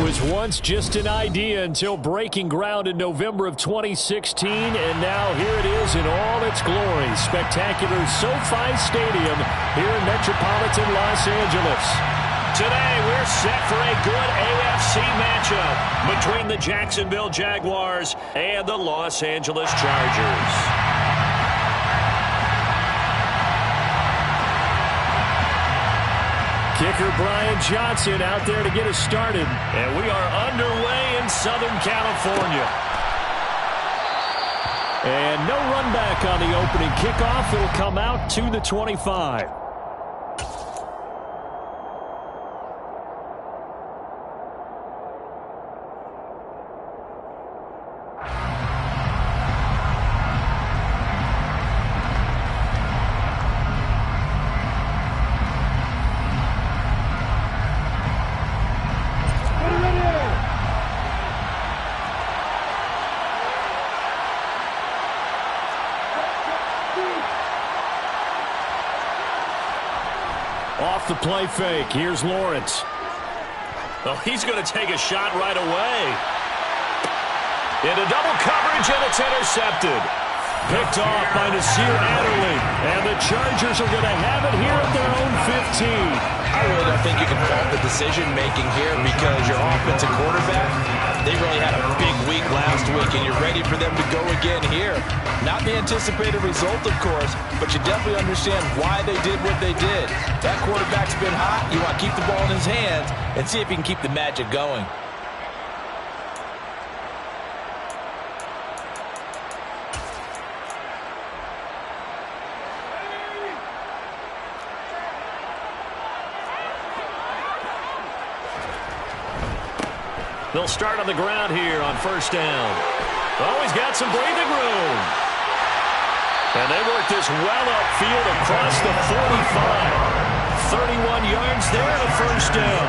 was once just an idea until breaking ground in November of 2016, and now here it is in all its glory. Spectacular SoFi Stadium here in metropolitan Los Angeles. Today, we're set for a good AFC matchup between the Jacksonville Jaguars and the Los Angeles Chargers. Kicker Brian Johnson out there to get us started. And we are underway in Southern California. And no run back on the opening kickoff. It'll come out to the 25. Off the play fake. Here's Lawrence. Oh, he's going to take a shot right away. Into double coverage, and it's intercepted. Picked off by Nasir Adderley. And the Chargers are going to have it here at their own 15. I really don't think you can fault the decision-making here because your offensive quarterback, they really had a big week last week, and you're ready for them to go again here. Not the anticipated result, of course, but you definitely understand why they did what they did. That quarterback's been hot. You want to keep the ball in his hands and see if he can keep the magic going. They'll start on the ground here on first down. Oh, he's got some breathing room. And they work this well upfield across the 45. 31 yards there and a first down.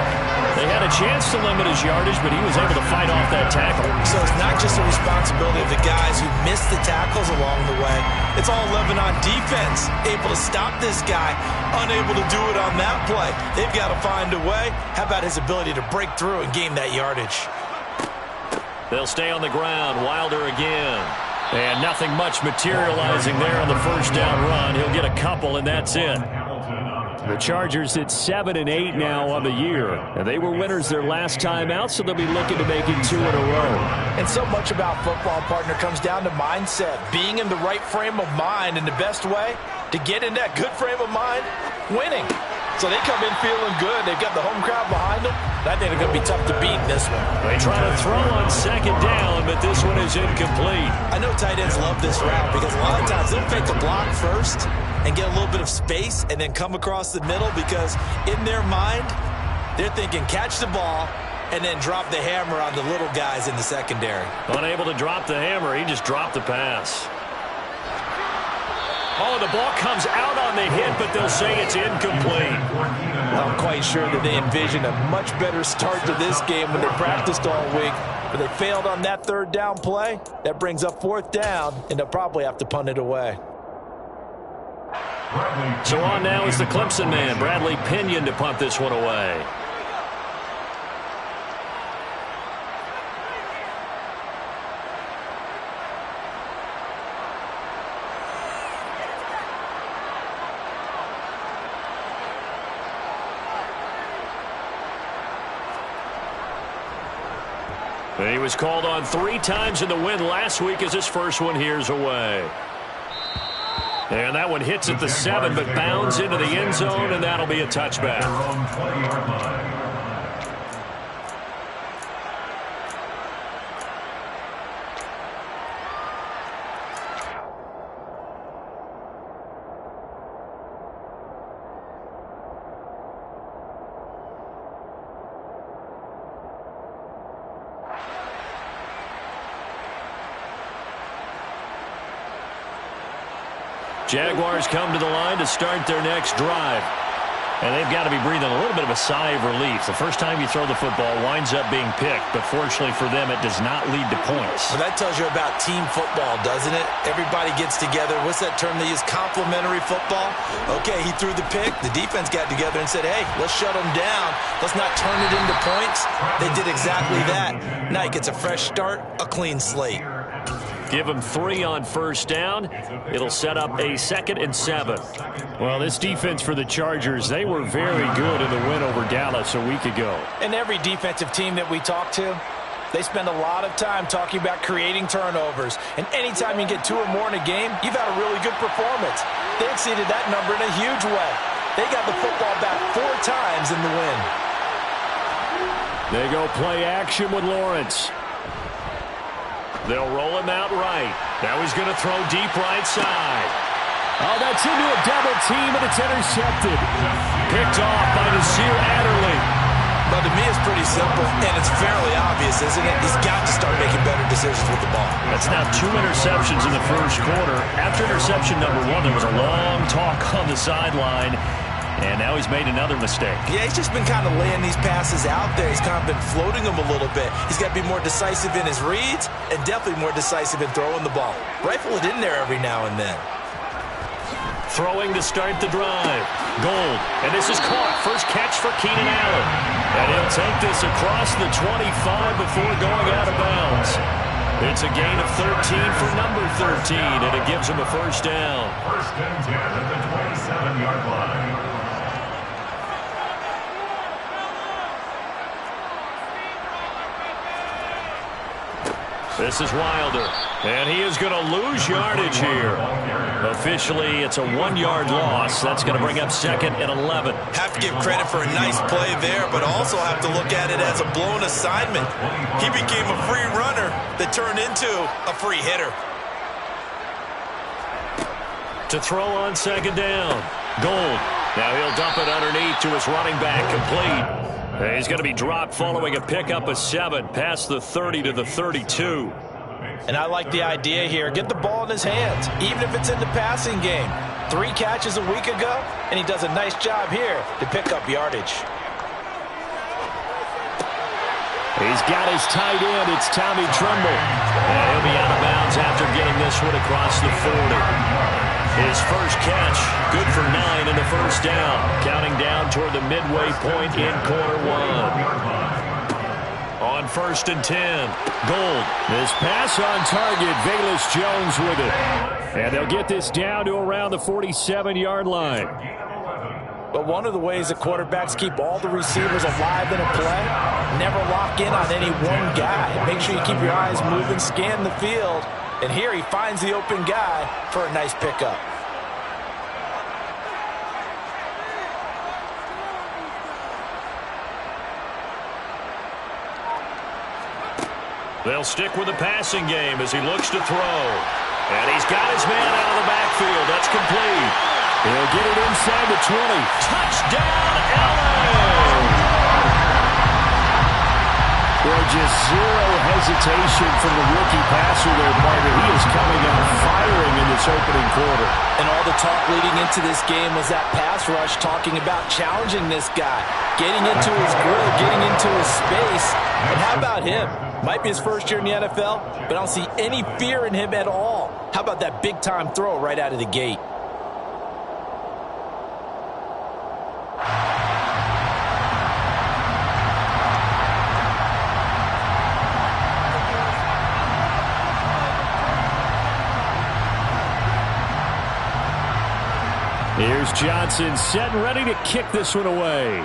They had a chance to limit his yardage, but he was able to fight off that tackle. So it's not just the responsibility of the guys who missed the tackles along the way. It's all 11 on defense. Able to stop this guy, unable to do it on that play. They've got to find a way. How about his ability to break through and gain that yardage? They'll stay on the ground. Wilder again. And nothing much materializing there on the first down run. He'll get a couple, and that's it. The Chargers at 7-8 now on the year. And they were winners their last time out, so they'll be looking to make it 2 in a row. And so much about football, partner, comes down to mindset. Being in the right frame of mind, and the best way to get in that good frame of mind, winning. So they come in feeling good. They've got the home crowd behind them. I think they're going to be tough to beat in this one. They try to throw on second down, but this one is incomplete. I know tight ends love this route because a lot of times they'll fake the block first and get a little bit of space and then come across the middle because in their mind, they're thinking catch the ball and then drop the hammer on the little guys in the secondary. Unable to drop the hammer, he just dropped the pass. Oh, the ball comes out on the hit, but they'll say it's incomplete. I'm quite sure that they envisioned a much better start to this game when they practiced all week, but they failed on that third down play. That brings up fourth down, and they'll probably have to punt it away. So on now is the Clemson man, Bradley Pinion, to punt this one away. And he was called on 3 times in the win last week as his first one here's away. And that one hits at the 7, but bounds into the end zone, and that'll be a touchback. Jaguars come to the line to start their next drive. And they've got to be breathing a little bit of a sigh of relief. The first time you throw the football winds up being picked, but fortunately for them, it does not lead to points. Well, that tells you about team football, doesn't it? Everybody gets together. What's that term they use? Complementary football? Okay, he threw the pick. The defense got together and said, hey, let's shut them down. Let's not turn it into points. They did exactly that. Now he gets a fresh start, a clean slate. Give him 3 on first down. It'll set up a 2nd and 7. Well, this defense for the Chargers, they were very good in the win over Dallas a week ago. And every defensive team that we talk to, they spend a lot of time talking about creating turnovers. And anytime you get 2 or more in a game, you've had a really good performance. They exceeded that number in a huge way. They got the football back 4 times in the win. They go play action with Lawrence. They'll roll him out right. Now he's going to throw deep right side. Oh, that's into a double team, and it's intercepted. Picked off by Nasir Adderley. But to me, it's pretty simple, and it's fairly obvious, isn't it? He's got to start making better decisions with the ball. That's now 2 interceptions in the first quarter. After interception number 1, there was a long talk on the sideline. And now he's made another mistake. Yeah, he's just been kind of laying these passes out there. He's kind of been floating them a little bit. He's got to be more decisive in his reads and definitely more decisive in throwing the ball. Rifle it in there every now and then. Throwing to start the drive. Gold. And this is caught. First catch for Keenan Allen. And he'll take this across the 25 before going out of bounds. It's a gain of 13 for number 13, and it gives him a first down. First and 10 at the 27-yard line. This is Wilder, and he is going to lose yardage here. Officially, it's a 1-yard loss. That's going to bring up 2nd and 11. Have to give credit for a nice play there, but also have to look at it as a blown assignment. He became a free runner that turned into a free hitter. To throw on 2nd down. Gold. Now he'll dump it underneath to his running back, complete. He's going to be dropped following a pickup of 7 past the 30 to the 32. And I like the idea here. Get the ball in his hands, even if it's in the passing game. 3 catches a week ago, and he does a nice job here to pick up yardage. He's got his tight end. It's Tommy Tremble. And he'll be out of bounds after getting this one across the 40. His first catch, good for 9 and a first down. Counting down toward the midway point in quarter 1. On 1st and 10, Gold. This pass on target, Velus Jones with it. And they'll get this down to around the 47-yard line. But one of the ways that quarterbacks keep all the receivers alive in a play, never lock in on any one guy. Make sure you keep your eyes moving, scan the field. And here he finds the open guy for a nice pickup. They'll stick with the passing game as he looks to throw. And he's got his man out of the backfield. That's complete. He'll get it inside the 20. Touchdown, Allen! Boy, just zero hesitation from the rookie passer there, partner. He is coming out firing in this opening quarter. And all the talk leading into this game was that pass rush talking about challenging this guy, getting into his grill, getting into his space. And how about him? Might be his first year in the NFL, but I don't see any fear in him at all. How about that big-time throw right out of the gate? Here's Johnson set and ready to kick this one away.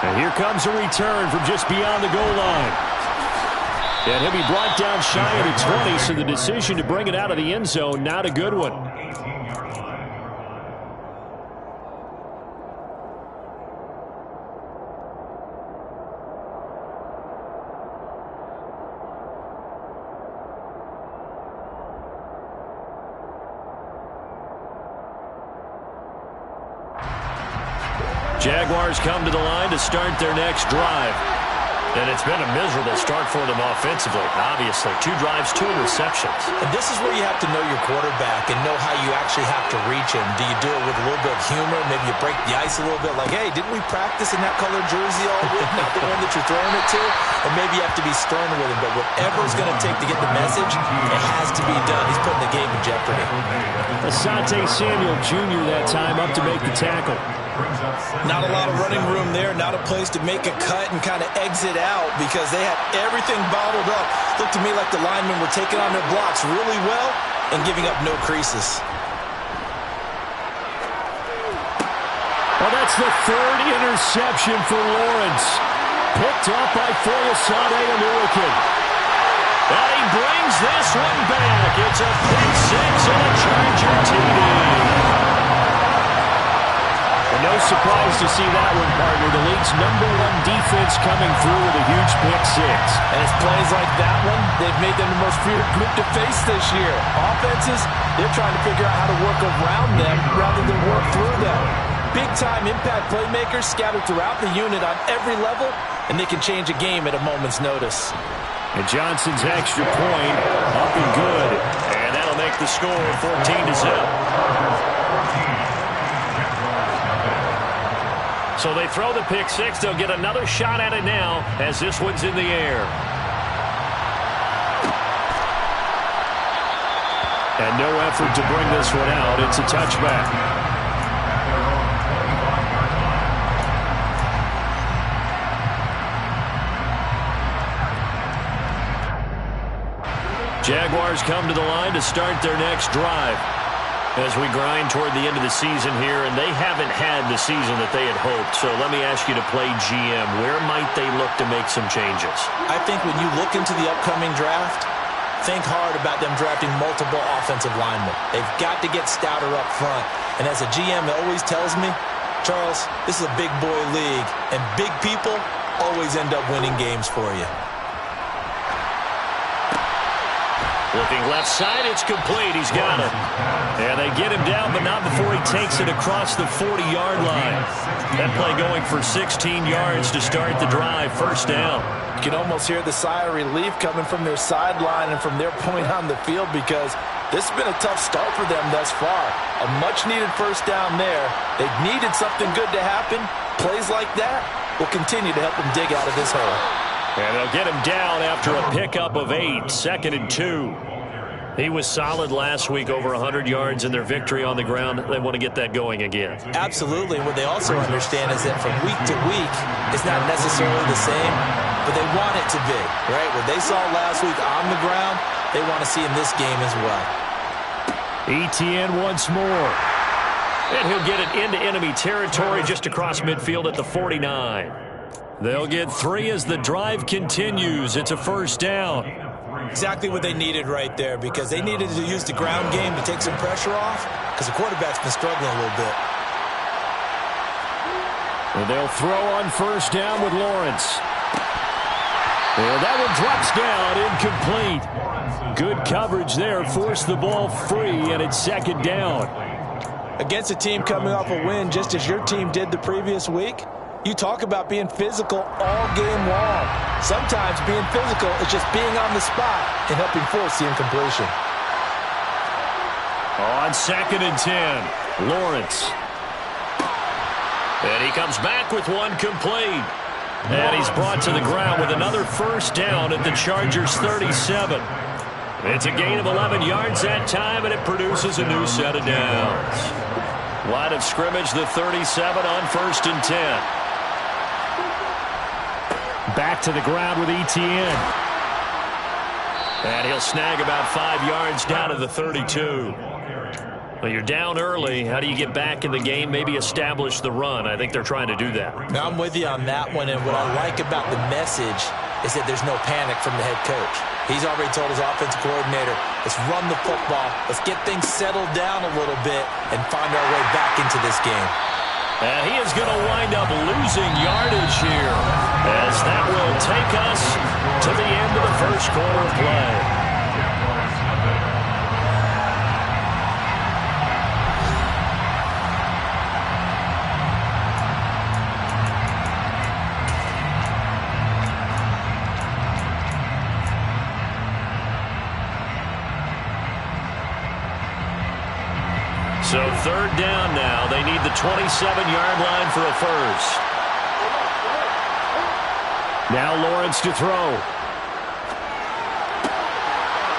And here comes a return from just beyond the goal line. And he'll be brought down shy of the 20, so the decision to bring it out of the end zone, not a good one. Jaguars come to the line to start their next drive. And it's been a miserable start for them offensively, obviously. 2 drives, 2 interceptions. And this is where you have to know your quarterback and know how you actually have to reach him. Do you do it with a little bit of humor? Maybe you break the ice a little bit like, hey, didn't we practice in that colored jersey all week? Not the one that you're throwing it to? And maybe you have to be stern with him. But whatever it's going to take to get the message, it has to be done. He's putting the game in jeopardy. Asante Samuel Jr. that time up to make the tackle. Not a lot of running room there, not a place to make a cut and kind of exit out because they had everything bottled up. Looked to me like the linemen were taking on their blocks really well and giving up no creases. Well, that's the 3rd interception for Lawrence. Picked up by Foyesade Aluakin. And he brings this one back. It's a pick 6 and a Charger TD. No surprise to see that one, partner. The league's #1 defense coming through with a huge pick 6. And it's plays like that one, they've made them the most feared group to face this year. Offenses, they're trying to figure out how to work around them rather than work through them. Big-time impact playmakers scattered throughout the unit on every level, and they can change a game at a moment's notice. And Johnson's extra point up and good. And that'll make the score 14-0. So they throw the pick 6. They'll get another shot at it now as this one's in the air. And no effort to bring this one out. It's a touchback. Jaguars come to the line to start their next drive as we grind toward the end of the season here, and they haven't had the season that they had hoped. So let me ask you to play GM. Where might they look to make some changes? I think when you look into the upcoming draft, think hard about them drafting multiple offensive linemen. They've got to get stouter up front. And as a GM, it always tells me, Charles, this is a big boy league, and big people always end up winning games for you. Looking left side, it's complete. He's got it. And they get him down, but not before he takes it across the 40-yard line. That play going for 16 yards to start the drive. First down. You can almost hear the sigh of relief coming from their sideline and from their point on the field because this has been a tough start for them thus far. A much-needed first down there. They've needed something good to happen. Plays like that will continue to help them dig out of this hole. And they'll get him down after a pickup of 8, 2nd and 2. He was solid last week, over 100 yards in their victory on the ground. They want to get that going again. Absolutely. And what they also understand is that from week to week, it's not necessarily the same, but they want it to be, right? What they saw last week on the ground, they want to see in this game as well. Etienne once more. And he'll get it into enemy territory just across midfield at the 49. They'll get 3 as the drive continues. It's a first down. Exactly what they needed right there because they needed to use the ground game to take some pressure off because the quarterback's been struggling a little bit. And they'll throw on first down with Lawrence. And that one drops down, incomplete. Good coverage there, forced the ball free, and it's 2nd down. Against a team coming off a win just as your team did the previous week, you talk about being physical all game long. Sometimes being physical is just being on the spot and helping force the incompletion. On 2nd and 10, Lawrence. And he comes back with one complete. And he's brought to the ground with another first down at the Chargers' 37. It's a gain of 11 yards that time, and it produces a new set of downs. Line of scrimmage, the 37 on 1st and 10. Back to the ground with Etienne. And he'll snag about 5 yards down to the 32. Well, you're down early. How do you get back in the game? Maybe establish the run. I think they're trying to do that. Now, I'm with you on that one, and what I like about the message is that there's no panic from the head coach. He's already told his offensive coordinator, let's run the football, let's get things settled down a little bit, and find our way back into this game. And he is going to wind up losing yardage here, as that will take us to the end of the first quarter of play. So third down now. They need the 27-yard line for a first. Now Lawrence to throw.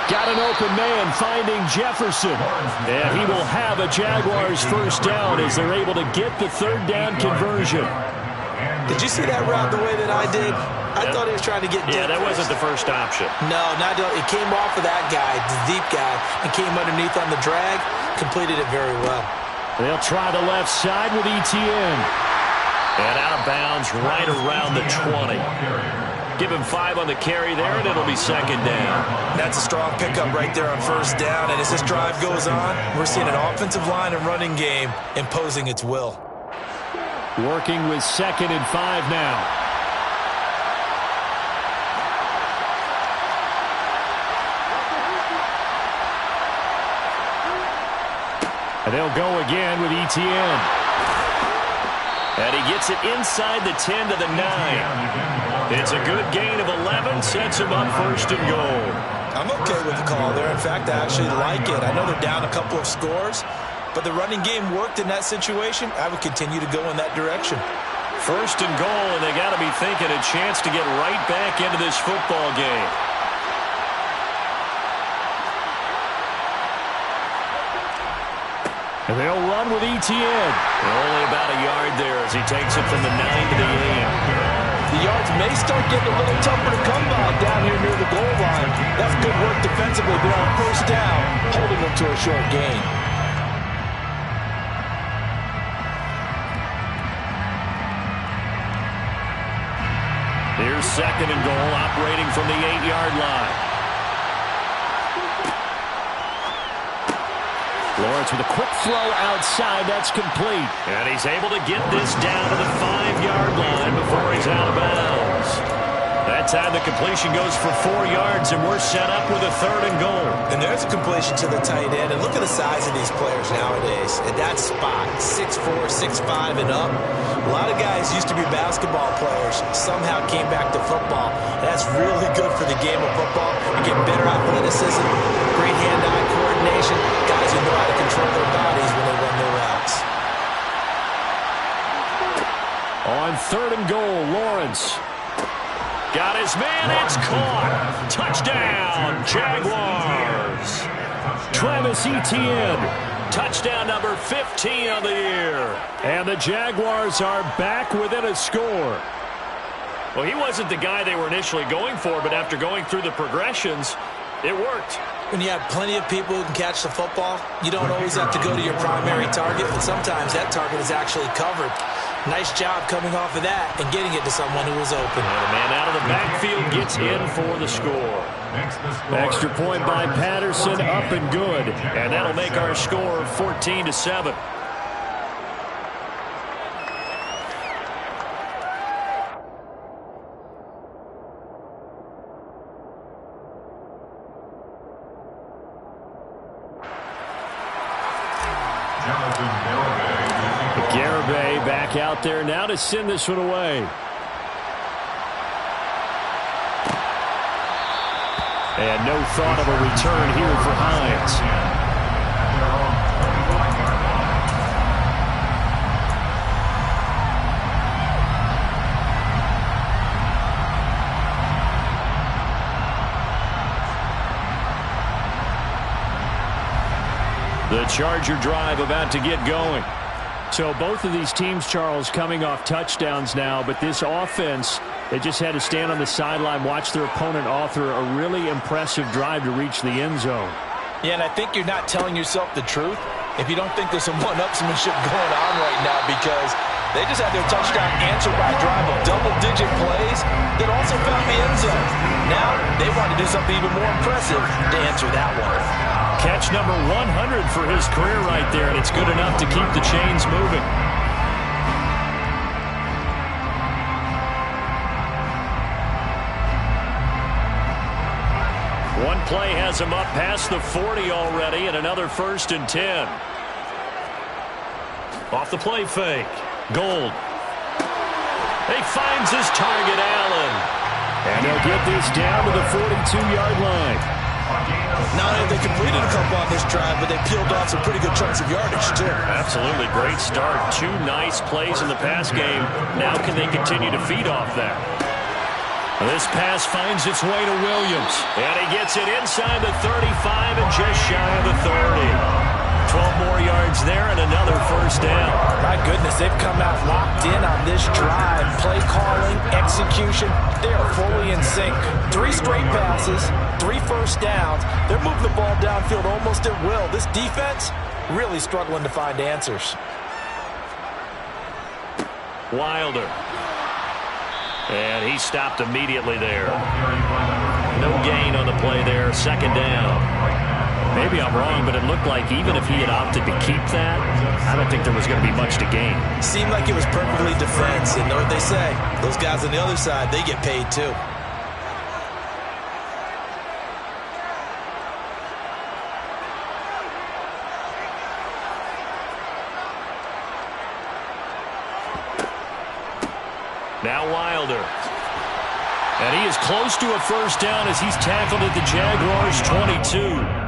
Got an open man finding Jefferson. And he will have a Jaguars first down as they're able to get the third down conversion. Did you see that route the way that I did? I thought he was trying to get deep. Yeah, that wasn't the first option. No, not it came off of that guy, the deep guy, and came underneath on the drag. Completed it very well. They'll try the left side with Etienne. And out of bounds right around the 20. Give him 5 on the carry there, and it'll be second down. That's a strong pickup right there on first down. And as this drive goes on, we're seeing an offensive line and running game imposing its will. Working with 2nd and 5 now. And they'll go again with Etienne. And he gets it inside the 10 to the 9. It's a good gain of 11. Sets him up first and goal. I'm okay with the call there. In fact, I actually like it. I know they're down a couple of scores, but the running game worked in that situation. I would continue to go in that direction. First and goal, and they got to be thinking a chance to get right back into this football game. And they'll run with Etienne. Only about a yard there as he takes it from the 9 to the 8. The yards may start getting a little tougher to come by down here near the goal line. That's good work defensively, but on first down, holding them to a short gain. Here's second and goal, operating from the 8-yard line. Lawrence with a quick throw outside. That's complete. And he's able to get this down to the 5-yard line before he's out of bounds. That time the completion goes for 4 yards, and we're set up with a third and goal. And there's a completion to the tight end. And look at the size of these players nowadays. At that spot, 6'4", 6'5", and up. A lot of guys used to be basketball players. Somehow came back to football. And that's really good for the game of football. You get better athleticism, great hand-eye coordination. Guys who know how to control their bodies when they run their routes. On third and goal, Lawrence. Got his man, it's caught. Touchdown, Jaguars. Travis Etienne, touchdown number 15 on the year. And the Jaguars are back within a score. Well, he wasn't the guy they were initially going for, but after going through the progressions, it worked. When you have plenty of people who can catch the football, you don't always have to go to your primary target, but sometimes that target is actually covered. Nice job coming off of that and getting it to someone who was open. And a man out of the backfield gets in for the score. Extra point by Patterson, up and good. And that'll make our score 14-7. Garibay back out there now to send this one away. And no thought of a return here for Hines. The Charger drive about to get going. So both of these teams, Charles, coming off touchdowns now, but this offense, they just had to stand on the sideline, watch their opponent author a really impressive drive to reach the end zone. Yeah, and I think you're not telling yourself the truth if you don't think there's some one-upsmanship going on right now, because they just had their touchdown answered by a drive of double-digit plays that also found the end zone. Now they want to do something even more impressive to answer that one. Catch number 100 for his career right there, and it's good enough to keep the chains moving. One play has him up past the 40 already, and another 1st and 10. Off the play fake. Gold. He finds his target, Allen. And they'll get this down to the 42-yard line. Not only have they completed a couple on this drive, but they peeled off some pretty good chunks of yardage, too. Absolutely. Great start. 2 nice plays in the pass game. Now can they continue to feed off that? This pass finds its way to Williams. And he gets it inside the 35 and just shy of the 30. 12 more yards there and another first down. My goodness, they've come out locked in on this drive. Play calling, execution, they are fully in sync. 3 straight passes, 3 first downs. They're moving the ball downfield almost at will. This defense really struggling to find answers. Wilder. And he stopped immediately there. No gain on the play there. Second down. Maybe I'm wrong, but it looked like even if he had opted to keep that, I don't think there was going to be much to gain. Seemed like it was perfectly defense. And know what they say? Those guys on the other side, they get paid too. Now Wilder. And he is close to a first down as he's tackled at the Jaguars' 22.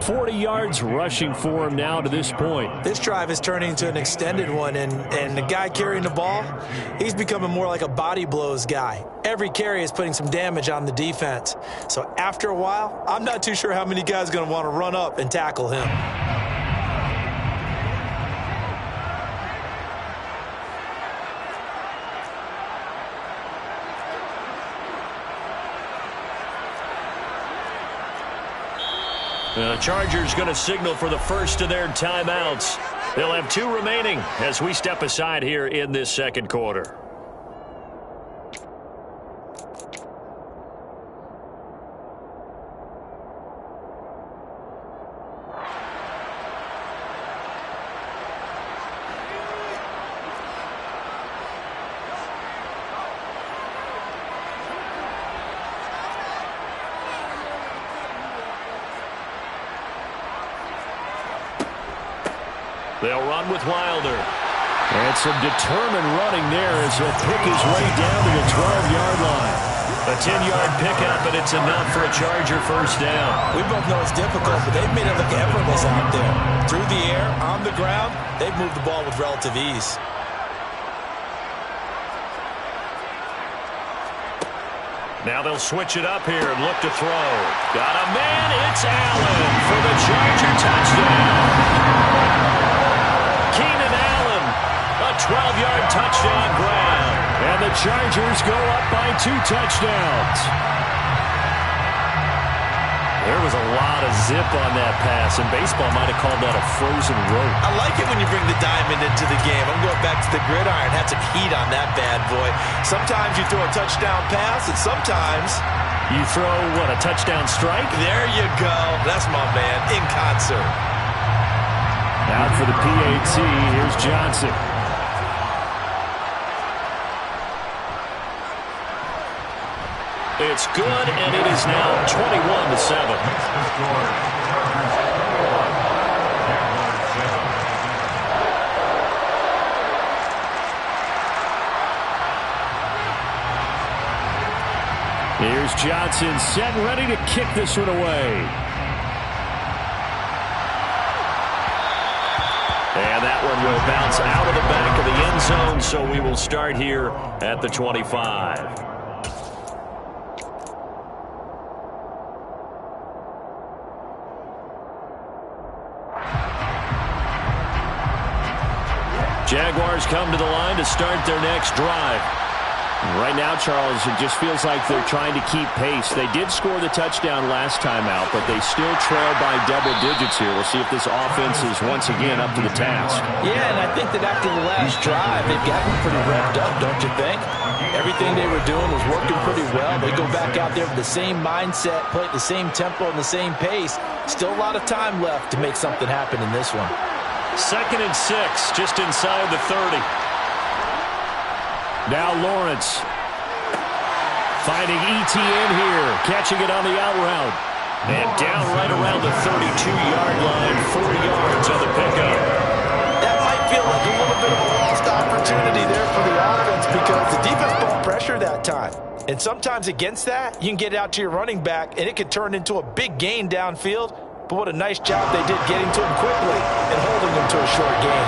40 yards rushing for him now to this point. This drive is turning into an extended one, and the guy carrying the ball, he's becoming more like a body blows guy. Every carry is putting some damage on the defense. So after a while, I'm not too sure how many guys are going to want to run up and tackle him. The Chargers going to signal for the first of their timeouts. They'll have 2 remaining as we step aside here in this second quarter. They'll run with Wilder. And some determined running there as he'll pick his way down to the 12-yard line. A 10-yard pickup, and it's enough for a Charger first down. We both know it's difficult, but they've made it look effortless out there. Through the air, on the ground, they've moved the ball with relative ease. Now they'll switch it up here and look to throw. Got a man, it's Allen for the Charger touchdown. Keenan Allen, a 12-yard touchdown grab. And the Chargers go up by 2 touchdowns. There was a lot of zip on that pass, and baseball might have called that a frozen rope. I like it when you bring the diamond into the game. I'm going back to the gridiron. Had some heat on that bad boy. Sometimes you throw a touchdown pass, and sometimes you throw, what, a touchdown strike? There you go. That's my man, in concert. Out for the PAT, here's Johnson. It's good, and it is now 21-7. Here's Johnson set and ready to kick this one away. And that one will bounce out of the back of the end zone, so we will start here at the 25. Jaguars come to the line to start their next drive. Right now, Charles, it just feels like they're trying to keep pace. They did score the touchdown last time out, but they still trail by double digits here. We'll see if this offense is once again up to the task. Yeah, and I think that after the last drive, they've gotten pretty revved up, don't you think? Everything they were doing was working pretty well. They go back out there with the same mindset, play at the same tempo and the same pace. Still a lot of time left to make something happen in this one. 2nd and 6, just inside the 30. Now Lawrence finding ETN here, catching it on the out route. And down right around the 32-yard line, 4 yards on the pickup. That might feel like a little bit of a lost opportunity opportunity there for the offense because the defense brought pressure that time. And sometimes against that, you can get it out to your running back, and it could turn into a big gain downfield. But what a nice job they did getting to him quickly and holding him to a short gain.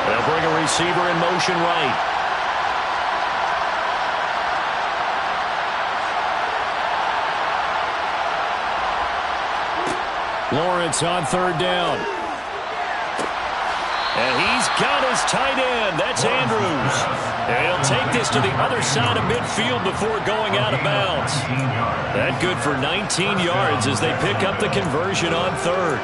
They'll bring a receiver in motion right. Lawrence on third down. And he's got his tight end. That's Andrews. And he'll take this to the other side of midfield before going out of bounds. That good for 19 yards as they pick up the conversion on third.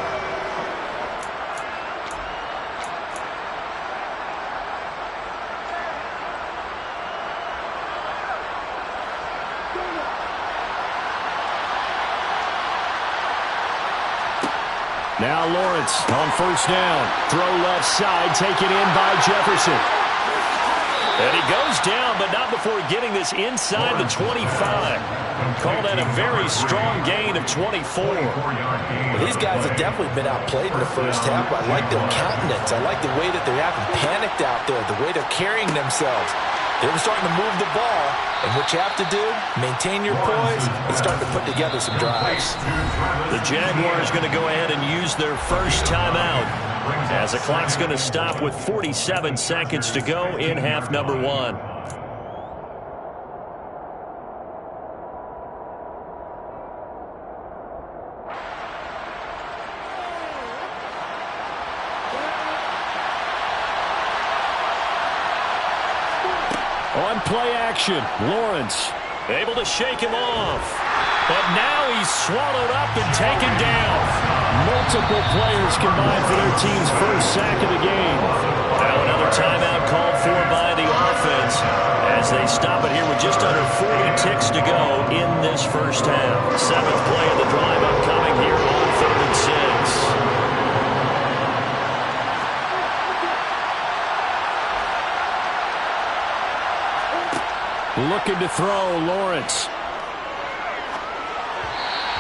Now Lawrence on first down. Throw left side, taken in by Jefferson. And he goes down, but not before getting this inside the 25. Call that a very strong gain of 24. Well, these guys have definitely been outplayed in the first half, but I like their countenance. I like the way that they haven't panicked out there, the way they're carrying themselves. They're starting to move the ball, and what you have to do, maintain your poise and start to put together some drives. The Jaguars going to go ahead and use their first timeout as the clock's going to stop with 47 seconds to go in half number one. On play action, Lawrence able to shake him off. But now he's swallowed up and taken down. Multiple players combined for their team's first sack of the game. Now another timeout called for by the offense as they stop it here with just under 40 ticks to go in this first half. Seventh play of the drive upcoming here on 3rd and 6. Looking to throw, Lawrence.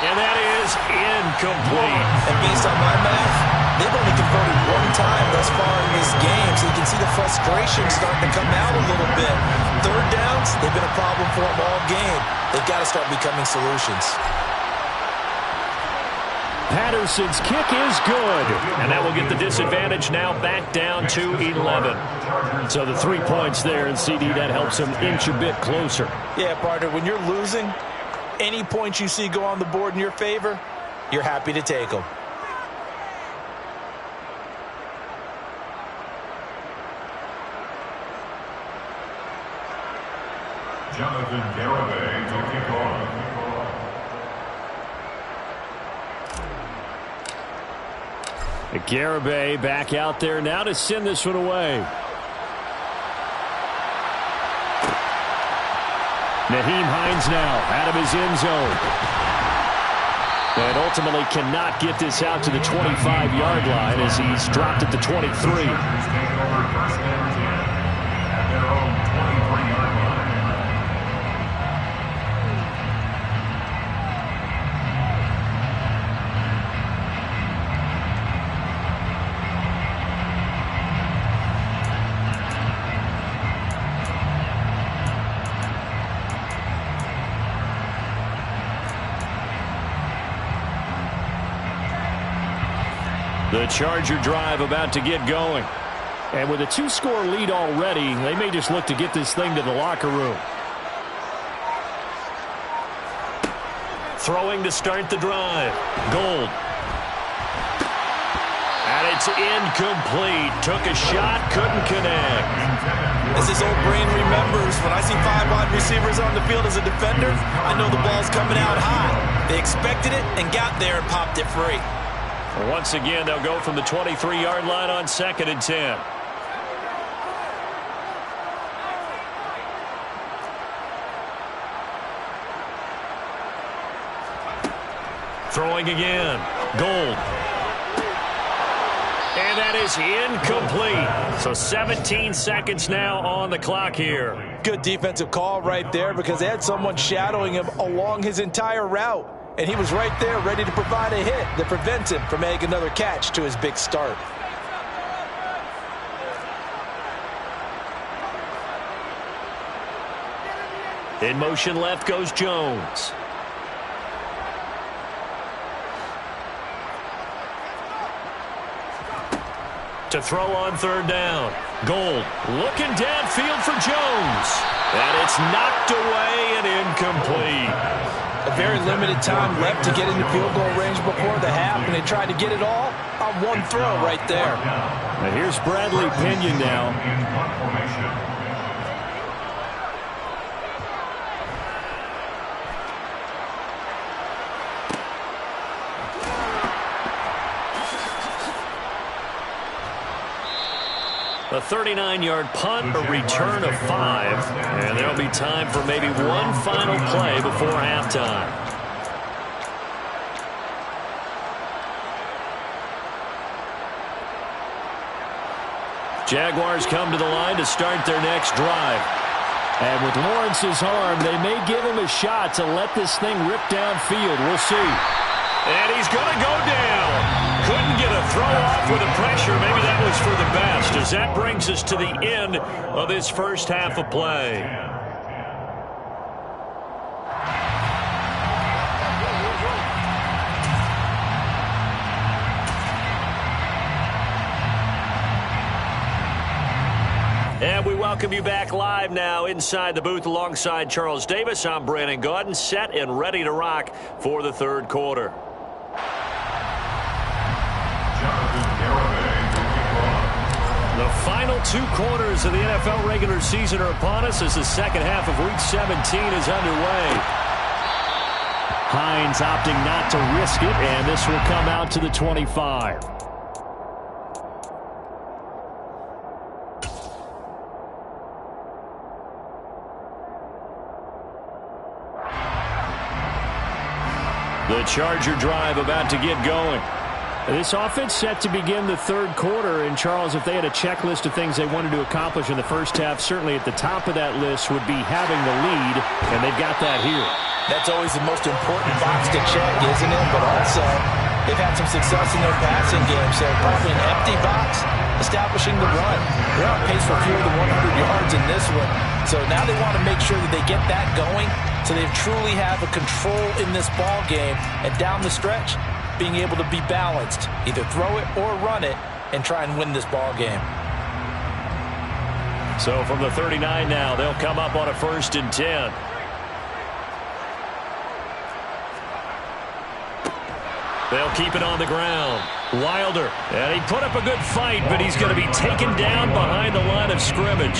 And that is incomplete. And based on my math, they've only converted one time thus far in this game, so you can see the frustration starting to come out a little bit. Third downs, they've been a problem for them all game. They've got to start becoming solutions. Patterson's kick is good. And that will get the disadvantage now back down to 11. So the 3 points there, and CD, that helps them inch a bit closer. Yeah, partner, when you're losing, any points you see go on the board in your favor, you're happy to take them. Jonathan Garibay to kick off. Garibay back out there now to send this one away. Nyheim Hines now out of his end zone. And ultimately cannot get this out to the 25-yard line as he's dropped at the 23. The Charger drive about to get going. And with a 2-score lead already, they may just look to get this thing to the locker room. Throwing to start the drive. Gold. And it's incomplete. Took a shot, couldn't connect. As his old brain remembers, when I see 5 wide receivers on the field as a defender, I know the ball's coming out high. They expected it and got there and popped it free. Once again, they'll go from the 23-yard line on 2nd and 10. Throwing again. Gold. And that is incomplete. So 17 seconds now on the clock here. Good defensive call right there because they had someone shadowing him along his entire route. And he was right there ready to provide a hit that prevents him from making another catch to his big start. In motion left goes Jones. To throw on third down. Gold looking downfield for Jones. And it's knocked away and incomplete. A very limited time left to get into field goal range before the half, and they tried to get it all on one throw right there. Now here's Bradley Pinion now. In punt formation. A 39-yard punt, a return of 5, and there'll be time for maybe one final play before halftime. Jaguars come to the line to start their next drive. And with Lawrence's arm, they may give him a shot to let this thing rip downfield. We'll see. And he's going to go down. Couldn't get a throw off with the pressure. Maybe that was for the best, as that brings us to the end of this first half of play. And we welcome you back live now inside the booth alongside Charles Davis. I'm Brandon Gaudin, set and ready to rock for the third quarter. The final 2 quarters of the NFL regular season are upon us as the second half of Week 17 is underway. Hines opting not to risk it, and this will come out to the 25. The Charger drive about to get going. This offense set to begin the third quarter, and Charles, if they had a checklist of things they wanted to accomplish in the first half, certainly at the top of that list would be having the lead, and they've got that here. That's always the most important box to check, isn't it? But also, they've had some success in their passing game, so probably an empty box, establishing the run. They're on pace for fewer than 100 yards in this one, so now they want to make sure that they get that going so they truly have a control in this ball game, and down the stretch, being able to be balanced, either throw it or run it, and try and win this ball game. So from the 39 now, they'll come up on a 1st and 10. They'll keep it on the ground. Wilder, and he put up a good fight, but he's going to be taken down behind the line of scrimmage.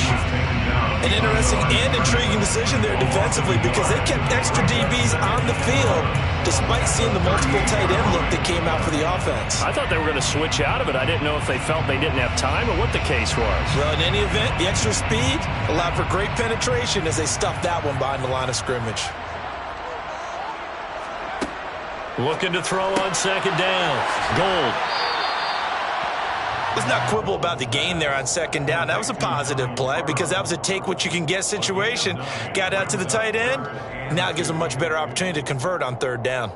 An interesting and intriguing decision there defensively, because they kept extra DBs on the field despite seeing the multiple tight end look that came out for the offense. I thought they were going to switch out of it. I didn't know if they felt they didn't have time or what the case was. Well, in any event, the extra speed allowed for great penetration as they stuffed that one behind the line of scrimmage. Looking to throw on 2nd down. Gold. Let's not quibble about the gain there on 2nd down. That was a positive play because that was a take-what-you-can-get situation. Got out to the tight end. Now it gives them a much better opportunity to convert on 3rd down.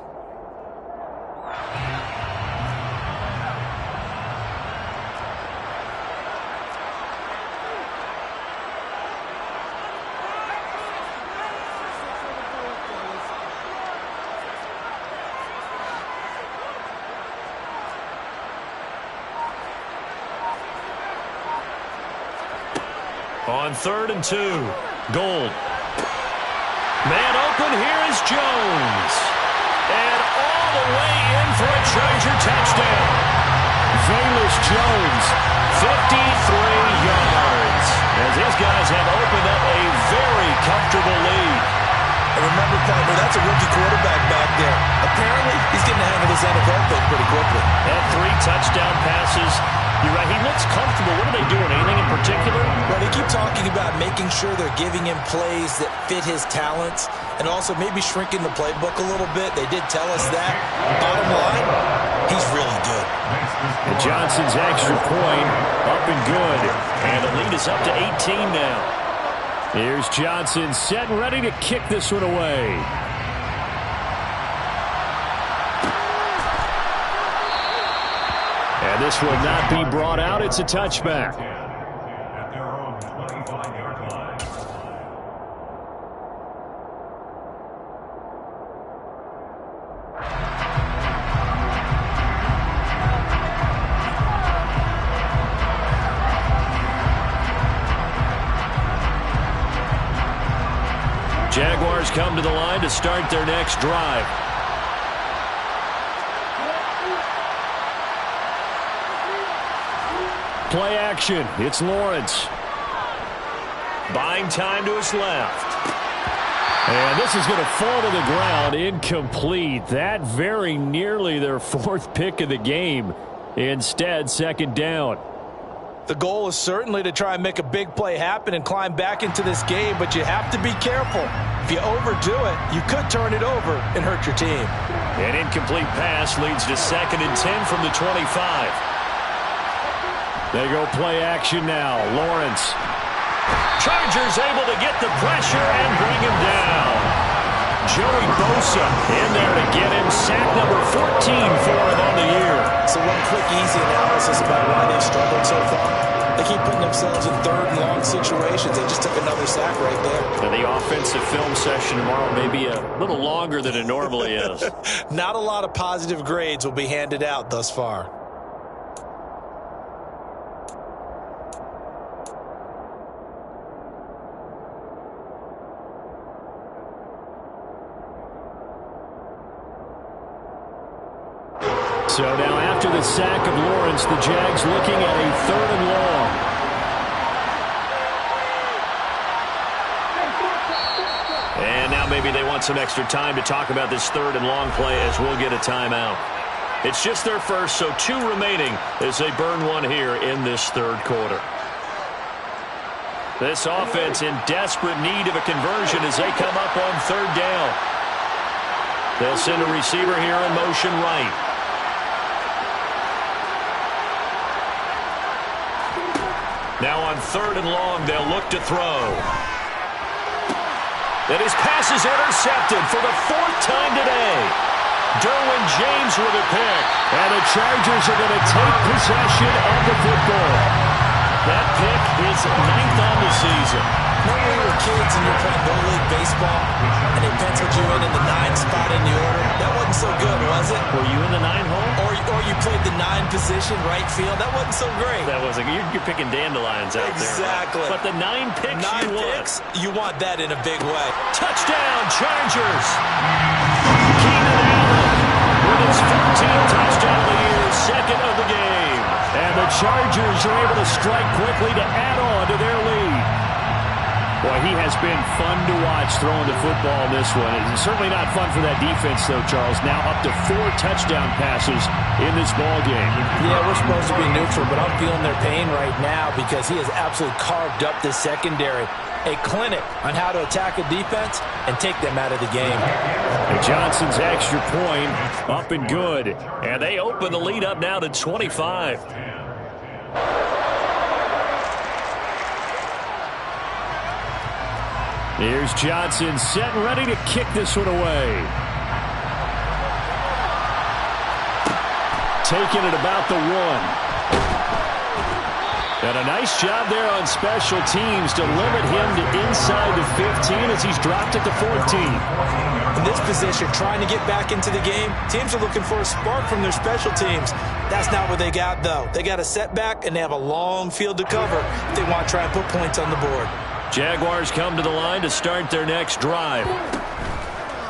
On 3rd and 2, Gold. Man open, here is Jones. And all the way in for a Charger touchdown. Velus Jones, 53 yards. As his guys have opened up a very comfortable lead. And remember, partner, that's a rookie quarterback back there. Apparently, he's getting the hang of this NFL thing pretty quickly. And 3 touchdown passes. You're right, he looks comfortable. What are they doing? Anything in particular? Well, they keep talking about making sure they're giving him plays that fit his talents and also maybe shrinking the playbook a little bit. They did tell us that. Bottom line, he's really good. And Johnson's extra point up and good. And the lead is up to 18 now. Here's Johnson set and ready to kick this one away. And this will not be brought out. It's a touchback. At their own 25-yard line. come to the line to start their next drive. Play action. It's Lawrence. Buying time to his left. And this is going to fall to the ground. Incomplete. That very nearly their fourth pick of the game. Instead, second down. The goal is certainly to try and make a big play happen and climb back into this game, but you have to be careful. If you overdo it, you could turn it over and hurt your team. An incomplete pass leads to 2nd and 10 from the 25. They go play action now. Lawrence. Chargers able to get the pressure and bring him down. Joey Bosa in there to get him. Sack number 14 for him on the year. So one quick, easy analysis about why they've struggled so far. They keep putting themselves in 3rd and long situations. They just took another sack right there. And the offensive film session tomorrow may be a little longer than it normally is. Not a lot of positive grades will be handed out thus far. So now after the sack of Lawrence, the Jags looking at a 3rd and long. And now maybe they want some extra time to talk about this 3rd and long play as we'll get a timeout. It's just their first, so 2 remaining as they burn one here in this 3rd quarter. This offense in desperate need of a conversion as they come up on 3rd down. They'll send a receiver here in motion right. Now on 3rd and long, they'll look to throw. And his pass is intercepted for the 4th time today. Derwin James with a pick. And the Chargers are going to take possession of the football. That pick is 9th on the season. Remember when we were kids and you were playing Little League Baseball and they penciled you in the 9 spot in the order? That wasn't so good, was it? Were you in the 9 hole? Or you played the 9 position, right field. That wasn't so great. That wasn't. You're picking dandelions out exactly. there. But the 9 picks 9 you picks, you want that in a big way. Touchdown, Chargers. Keenan Allen with his 15th touchdown of the year, 2nd of the game. And the Chargers are able to strike quickly to add on to their lead. Boy, he has been fun to watch throwing the football in this one. It's certainly not fun for that defense, though, Charles. Now up to 4 touchdown passes in this ball game. Yeah, we're supposed to be neutral, but I'm feeling their pain right now because he has absolutely carved up this secondary. A clinic on how to attack a defense and take them out of the game. And Johnson's extra point up and good. And they open the lead up now to 25. Here's Johnson set and ready to kick this one away. Taking it about the 1. And a nice job there on special teams to limit him to inside the 15 as he's dropped at the 14. In this position, trying to get back into the game, teams are looking for a spark from their special teams. That's not what they got, though. They got a setback, and they have a long field to cover if they want to try and put points on the board. Jaguars come to the line to start their next drive.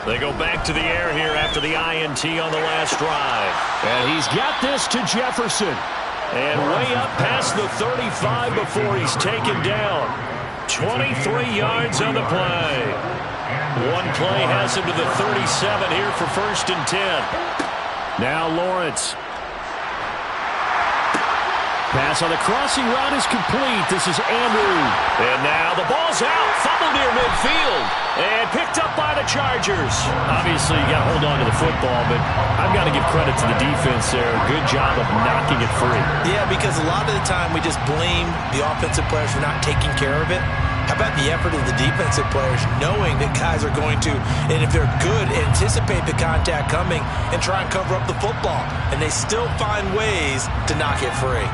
They go back to the air here after the INT on the last drive. And he's got this to Jefferson. And way up past the 35 before he's taken down. 23 yards on the play. One play has him to the 37 here for 1st and 10. Now Lawrence. Pass on the crossing route is complete. This is Andrew. And now the ball's out. Fumble near midfield. And picked up by the Chargers. Obviously, you got to hold on to the football, but I've got to give credit to the defense there. Good job of knocking it free. Yeah, because a lot of the time we just blame the offensive players for not taking care of it. How about the effort of the defensive players knowing that guys are going to, and if they're good, anticipate the contact coming and try and cover up the football. And they still find ways to knock it free.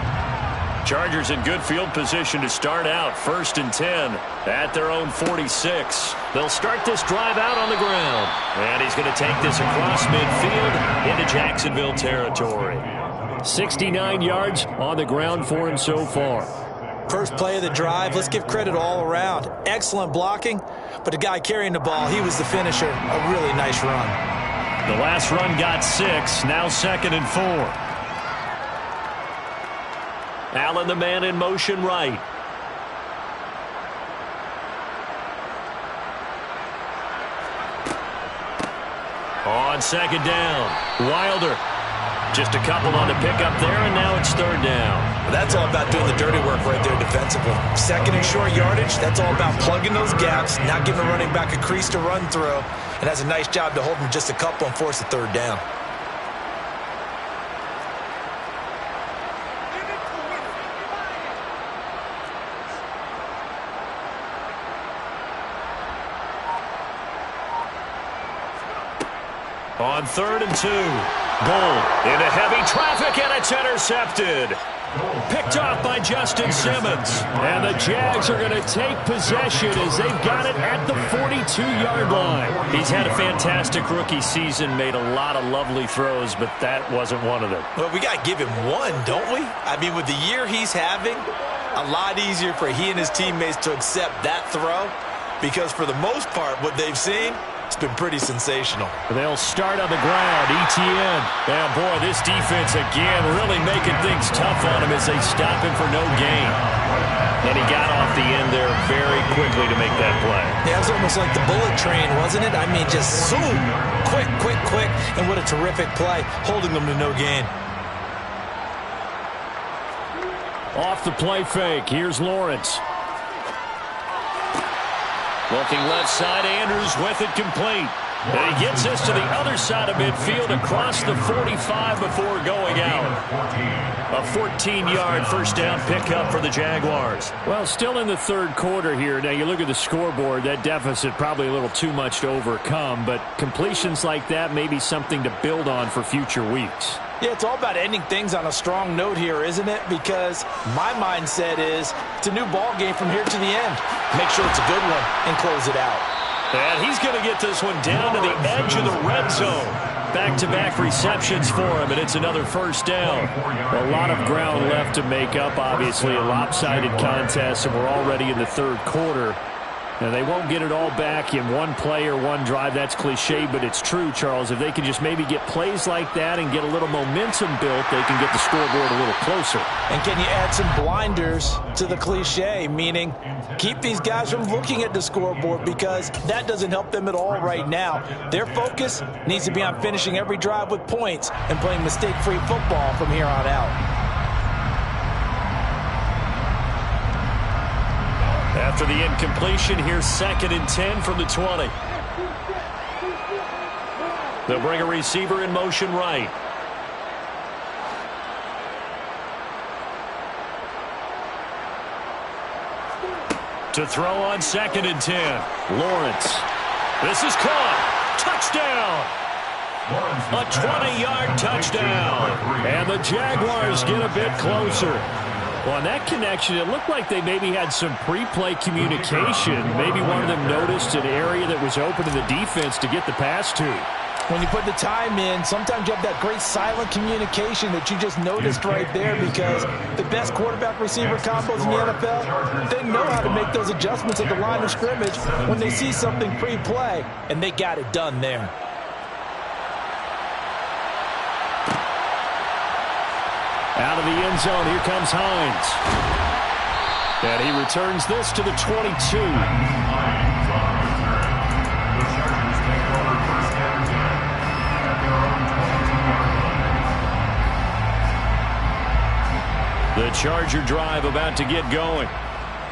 Chargers in good field position to start out. 1st and 10 at their own 46. They'll start this drive out on the ground. And he's going to take this across midfield into Jacksonville territory. 69 yards on the ground for him so far. First play of the drive, let's give credit all around. Excellent blocking, but the guy carrying the ball, he was the finisher. A really nice run. The last run got 6, now 2nd and 4. Allen, the man in motion right. On 2nd down, Wilder. Just a couple on the pickup there, and now it's 3rd down. Well, that's all about doing the dirty work right there defensively. 2nd and short yardage, that's all about plugging those gaps, not giving a running back a crease to run through, and that's a nice job to hold him just a couple and force the 3rd down. On 3rd and 2, Bull into heavy traffic, and it's intercepted. Picked off by Justin Simmons. And the Jags are going to take possession as they've got it at the 42-yard line. He's had a fantastic rookie season, made a lot of lovely throws, but that wasn't one of them. Well, we got to give him one, don't we? I mean, with the year he's having, a lot easier for he and his teammates to accept that throw, because for the most part, what they've seen, it's been pretty sensational. They'll start on the ground. ETN. Yeah, boy, this defense again really making things tough on him as they stop him for no gain. And he got off the end there very quickly to make that play. Yeah, it was almost like the bullet train, wasn't it? I mean, just zoom. Quick, quick, quick. And what a terrific play, holding them to no gain. Off the play fake. Here's Lawrence. Looking left side, Andrews with it complete. And he gets this to the other side of midfield across the 45 before going out. A 14-yard first down pickup for the Jaguars. Well, still in the 3rd quarter here. Now, you look at the scoreboard, that deficit probably a little too much to overcome, but completions like that may be something to build on for future weeks. Yeah, it's all about ending things on a strong note here, isn't it? Because my mindset is it's a new ball game from here to the end. Make sure it's a good one and close it out. And he's going to get this one down to the edge of the red zone. Back-to-back receptions for him, and it's another first down. A lot of ground left to make up, obviously, a lopsided contest, and we're already in the 3rd quarter. And they won't get it all back in one play or one drive. That's cliche, but it's true, Charles. If they can just maybe get plays like that and get a little momentum built, they can get the scoreboard a little closer. And can you add some blinders to the cliche, meaning keep these guys from looking at the scoreboard, because that doesn't help them at all right now. Their focus needs to be on finishing every drive with points and playing mistake-free football from here on out. After the incompletion, here's 2nd and 10 from the 20. They'll bring a receiver in motion right. To throw on 2nd and 10. Lawrence. This is caught. Touchdown. A 20-yard touchdown. And the Jaguars get a bit closer. Well, on that connection, it looked like they maybe had some pre-play communication. Maybe one of them noticed an area that was open to the defense to get the pass to. When you put the time in, sometimes you have that great silent communication that you just noticed right there, because the best quarterback-receiver combos in the NFL, they know how to make those adjustments at the line of scrimmage when they see something pre-play, and they got it done there. Out of the end zone, here comes Hines. And he returns this to the 22. The Charger drive about to get going.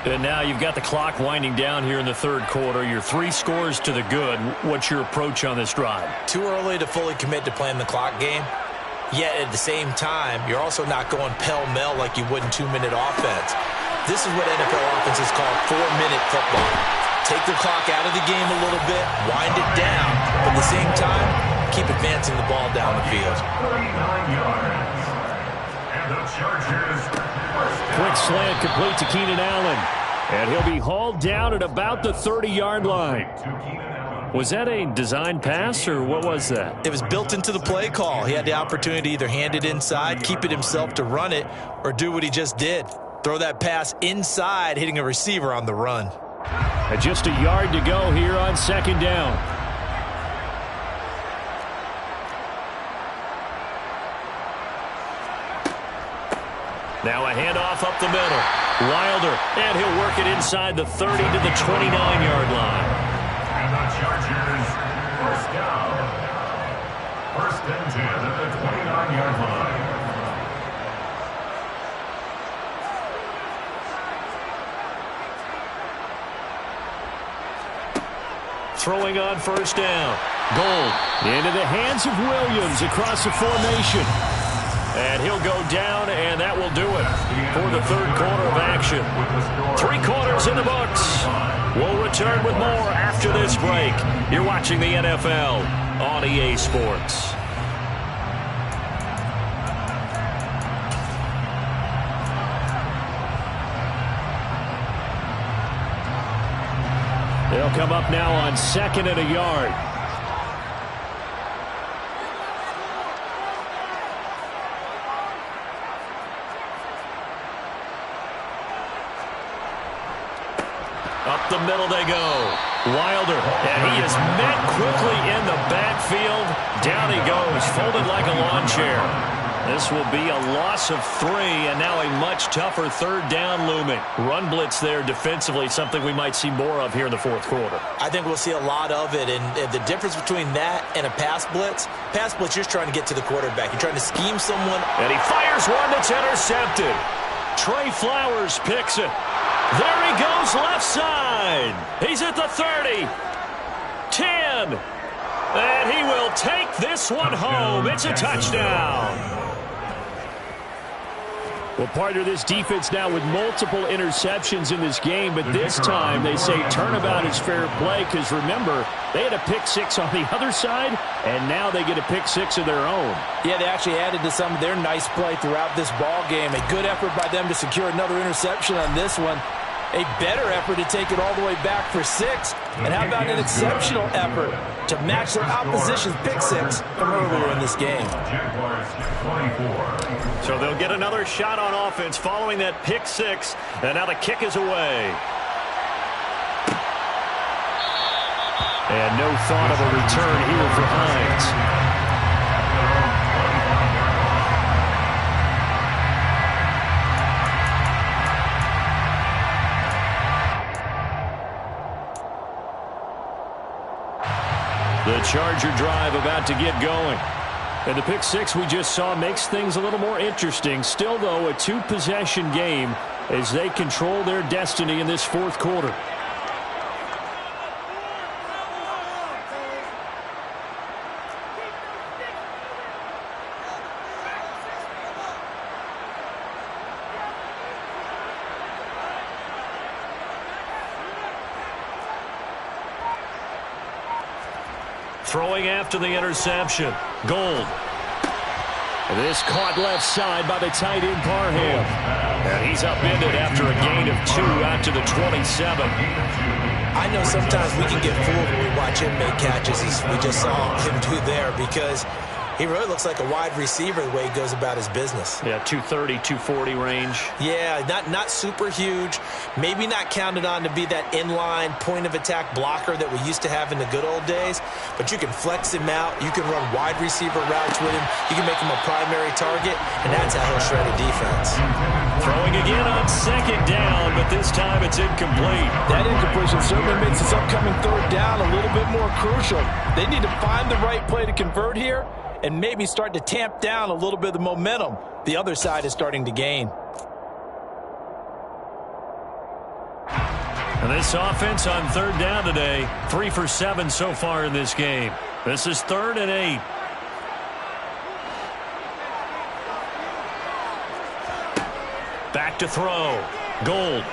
And now you've got the clock winding down here in the 3rd quarter. You're 3 scores to the good. What's your approach on this drive? Too early to fully commit to playing the clock game. Yet at the same time, you're also not going pell-mell like you would in 2-minute offense. This is what NFL offenses call 4-minute football. Take the clock out of the game a little bit, wind it down, but at the same time, keep advancing the ball down the field. 49 yards. And the Chargers. Quick slant complete to Keenan Allen. And he'll be hauled down at about the 30-yard line. Was that a design pass, or what was that? It was built into the play call. He had the opportunity to either hand it inside, keep it himself to run it, or do what he just did. Throw that pass inside, hitting a receiver on the run. And just a yard to go here on second down. Now a handoff up the middle. Wilder, and he'll work it inside the 30 to the 29-yard line. And the Chargers, first down. First and 10 at the 29-yard line. Throwing on first down. Gold into the hands of Williams across the formation. And he'll go down, and that will do it for the third quarter of action. 3 quarters in the books. We'll return with more after this break. You're watching the NFL on EA Sports. They'll come up now on second and a yard. Up the middle they go. Wilder, and he is met quickly in the backfield. Down he goes, folded like a lawn chair. This will be a loss of 3, and now a much tougher third down looming. Run blitz there defensively, something we might see more of here in the fourth quarter. I think we'll see a lot of it, and the difference between that and a pass blitz, you're just trying to get to the quarterback. You're trying to scheme someone. And he fires one that's intercepted. Trey Flowers picks it. There he goes left side. He's at the 30. 10. And he will take this one home. It's a touchdown. Well, partner, this defense now with multiple interceptions in this game, but this time they say turnabout is fair play because, remember, they had a pick 6 on the other side, and now they get a pick 6 of their own. Yeah, they actually added to some of their nice play throughout this ball game. A good effort by them to secure another interception on this one. A better effort to take it all the way back for 6. And how about an exceptional effort to match their opposition's pick 6 from earlier in this game. So they'll get another shot on offense following that pick 6. And now the kick is away. And no thought of a return here for Hines. The Charger drive about to get going. And the pick 6 we just saw makes things a little more interesting. Still, though, a 2-possession game as they control their destiny in this fourth quarter. Throwing after the interception. Gold. This caught left side by the tight end Parham. And he's upended after a gain of 2 out to the 27. I know sometimes we can get fooled when we watch him make catches as we just saw him do there because he really looks like a wide receiver the way he goes about his business. Yeah, 230, 240 range. Yeah, not super huge. Maybe not counted on to be that inline point-of-attack blocker that we used to have in the good old days. But you can flex him out. You can run wide receiver routes with him. You can make him a primary target, and that's how he'll shred a defense. Throwing again on second down, but this time it's incomplete. That incompletion certainly makes this upcoming third down a little bit more crucial. They need to find the right play to convert here and maybe start to tamp down a little bit of the momentum the other side is starting to gain. And this offense on third down today, 3 for 7 so far in this game. This is 3rd and 8. Back to throw. Gold.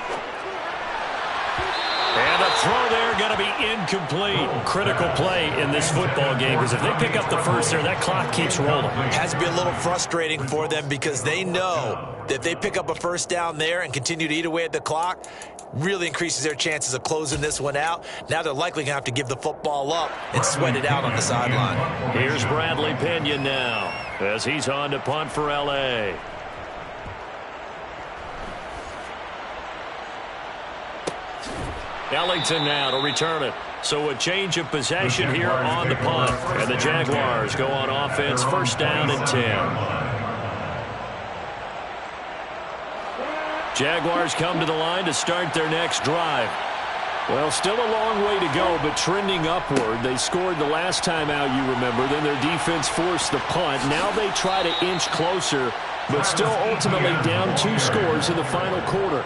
And the throw there going to be incomplete. Critical play in this football game because if they pick up the first there, that clock keeps rolling. It has to be a little frustrating for them because they know that if they pick up a first down there and continue to eat away at the clock, really increases their chances of closing this one out. Now they're likely going to have to give the football up and sweat it out on the sideline. Here's Bradley Pinion now as he's on to punt for L.A. Ellington now to return it. So a change of possession here on the punt. And the Jaguars go on offense, first down and 10. Jaguars come to the line to start their next drive. Well, still a long way to go, but trending upward. They scored the last time out, you remember. Then their defense forced the punt. Now they try to inch closer, but still ultimately down 2 scores in the final quarter.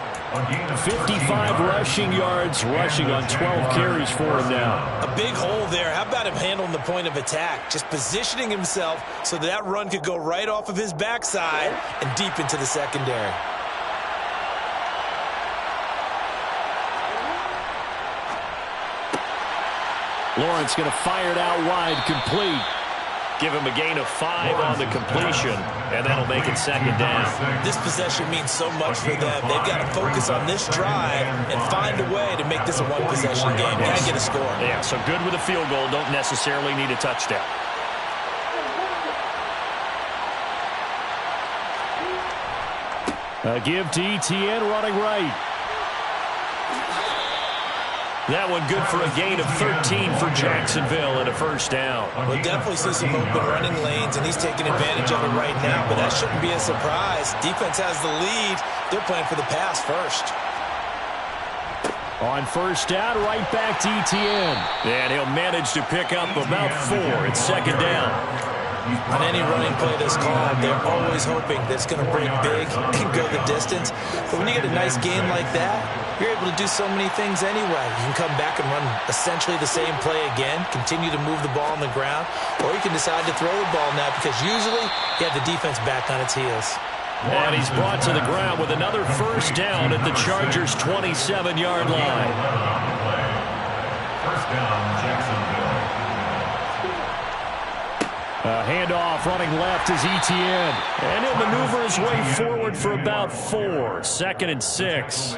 55 rushing yards, rushing on 12 carries for him now. A big hole there. How about him handling the point of attack? Just positioning himself so that run could go right off of his backside and deep into the secondary. Lawrence going to fire it out wide, complete. Give him a gain of 5 on the completion, and that'll make it second down. This possession means so much for them. They've got to focus on this drive and find a way to make this a one-possession game. Got to get a score. Yeah, so good with a field goal. Don't necessarily need a touchdown. A give to Etienne running right. That one good for a gain of 13 for Jacksonville and a first down. We'll definitely see some open running lanes, and he's taking advantage of it right now, but that shouldn't be a surprise. Defense has the lead. They're playing for the pass first. On first down, right back to Etienne. And he'll manage to pick up about 4. It's second down. On any running play that's called, they're always hoping that it's going to break big and go the distance. But when you get a nice game like that, you're able to do so many things anyway. You can come back and run essentially the same play again, continue to move the ball on the ground, or you can decide to throw the ball now because usually you have the defense back on its heels. And he's brought to the ground with another first down at the Chargers' 27-yard line. First down, Jacksonville. A handoff running left is Etienne. And he'll maneuver his way forward for about 4. Second and 6.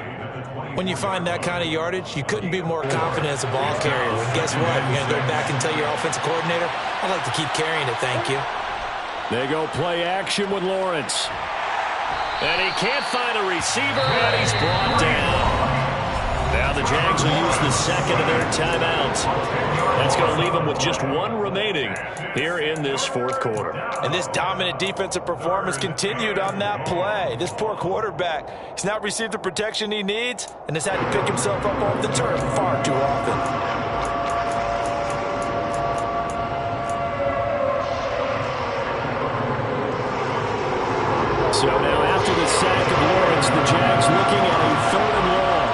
When you find that kind of yardage, you couldn't be more confident as a ball carrier. And guess what? You're going to go back and tell your offensive coordinator, I'd like to keep carrying it, thank you. They go play action with Lawrence. And he can't find a receiver, and he's brought down. Now the Jags will use the second of their timeouts. That's going to leave them with just 1 remaining here in this fourth quarter. And this dominant defensive performance continued on that play. This poor quarterback, he's not received the protection he needs and has had to pick himself up off the turf far too often. So now after the sack of Lawrence, the Jags looking at a 3rd and long.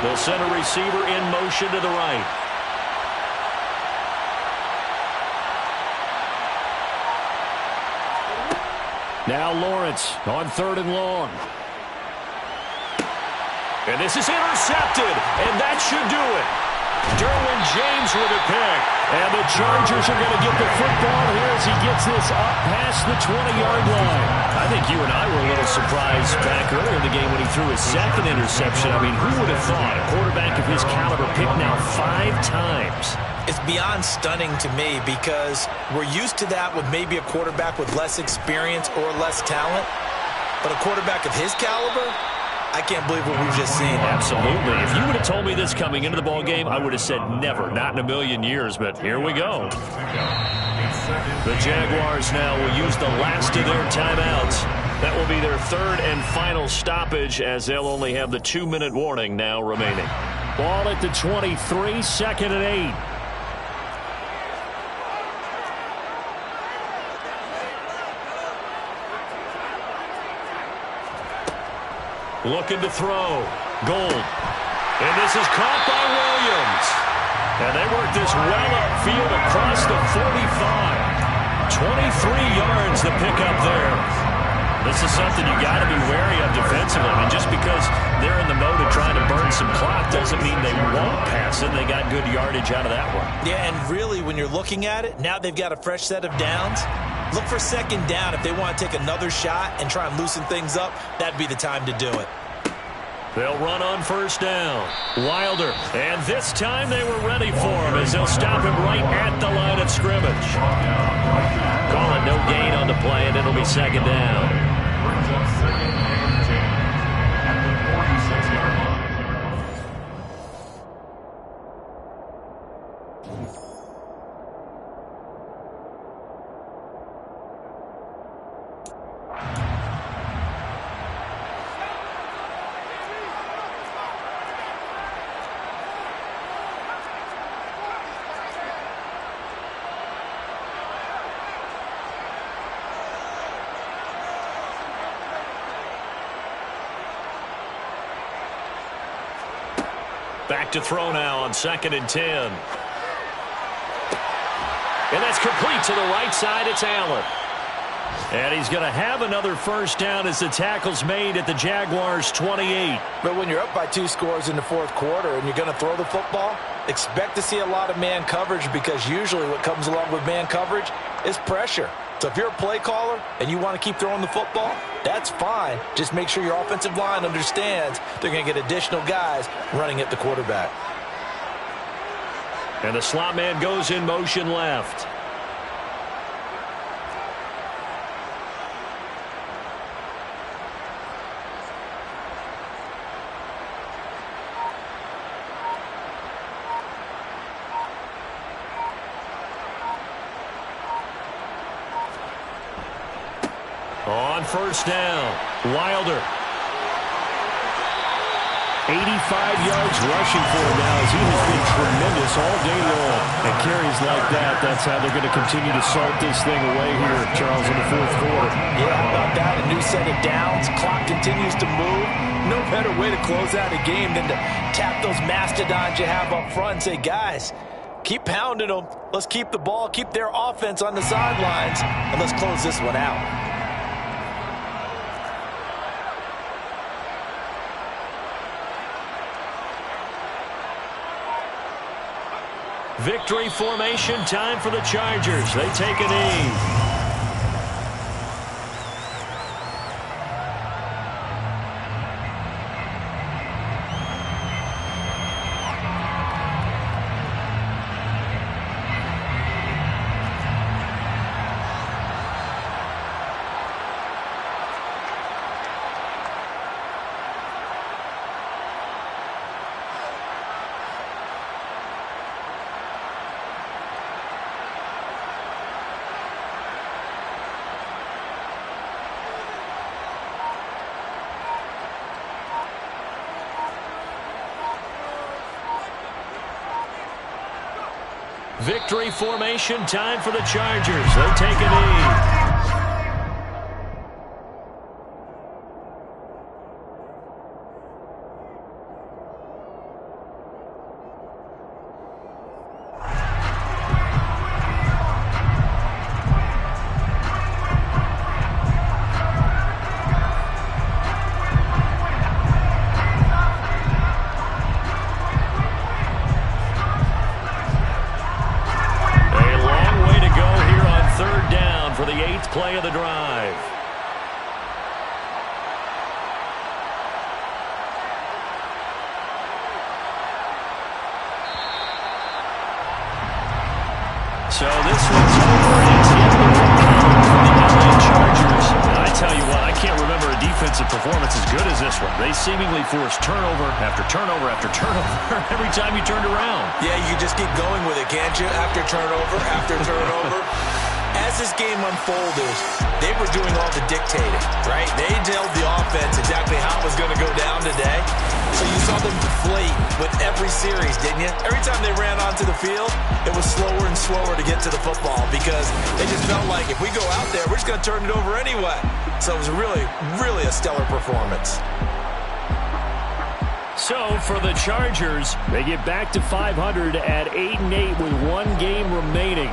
The center receiver in motion to the right. Now Lawrence on 3rd and long. And this is intercepted, and that should do it. Derwin James with a pick. And the Chargers are going to get the football here as he gets this up past the 20-yard line. I think you and I were a little surprised back earlier in the game when he threw his 2nd interception. I mean, who would have thought a quarterback of his caliber picked now 5 times? It's beyond stunning to me because we're used to that with maybe a quarterback with less experience or less talent. But a quarterback of his caliber, I can't believe what we've just seen. Absolutely. If you would have told me this coming into the ball game, I would have said never, not in a million years. But here we go. The Jaguars now will use the last of their timeouts. That will be their 3rd and final stoppage as they'll only have the 2-minute warning now remaining. Ball at the 23, 2nd and 8. Looking to throw. Gold. And this is caught by Williams. And they work this well upfield across the 45. 23 yards to pick up there. This is something you got to be wary of defensively. I mean, just because they're in the mode of trying to burn some clock doesn't mean they won't pass it. They got good yardage out of that one. Yeah, and really, when you're looking at it, now they've got a fresh set of downs. Look for 2nd down. If they want to take another shot and try and loosen things up, that'd be the time to do it. They'll run on first down. Wilder. And this time they were ready for him as they'll stop him right at the line of scrimmage. Call it no gain on the play, and it'll be 2nd down. Back to throw now on 2nd and 10. And that's complete to the right side. It's Allen. And he's going to have another first down as the tackle's made at the Jaguars' 28. But when you're up by 2 scores in the 4th quarter and you're going to throw the football, expect to see a lot of man coverage, because usually what comes along with man coverage is pressure. So if you're a play caller and you want to keep throwing the football, that's fine. Just make sure your offensive line understands they're going to get additional guys running at the quarterback. And the slot man goes in motion left. On first down, Wilder. 85 yards rushing for him now, as he has been tremendous all day long. And carries like that, that's how they're going to continue to salt this thing away here, Charles, in the 4th quarter. Yeah, how about that? A new set of downs. Clock continues to move. No better way to close out a game than to tap those mastodons you have up front and say, guys, keep pounding them. Let's keep the ball, keep their offense on the sidelines, and let's close this one out. Victory formation, time for the Chargers. They take a knee. Victory formation, time for the Chargers. They take a knee. Play of the drive. So this one's over, and it's the end of the for the LA Chargers. And I tell you what, I can't remember a defensive performance as good as this one. They seemingly forced turnover after turnover after turnover every time you turned around. Yeah, you just keep going with it, can't you? After turnover, after turnover. As this game unfolded, they were doing all the dictating, right? They told the offense exactly how it was going to go down today. So you saw them deflate with every series, didn't you? Every time they ran onto the field, it was slower and slower to get to the football, because they just felt like if we go out there, we're just going to turn it over anyway. So it was really, really a stellar performance. So for the Chargers, they get back to 500 at 8-8 with 1 game remaining.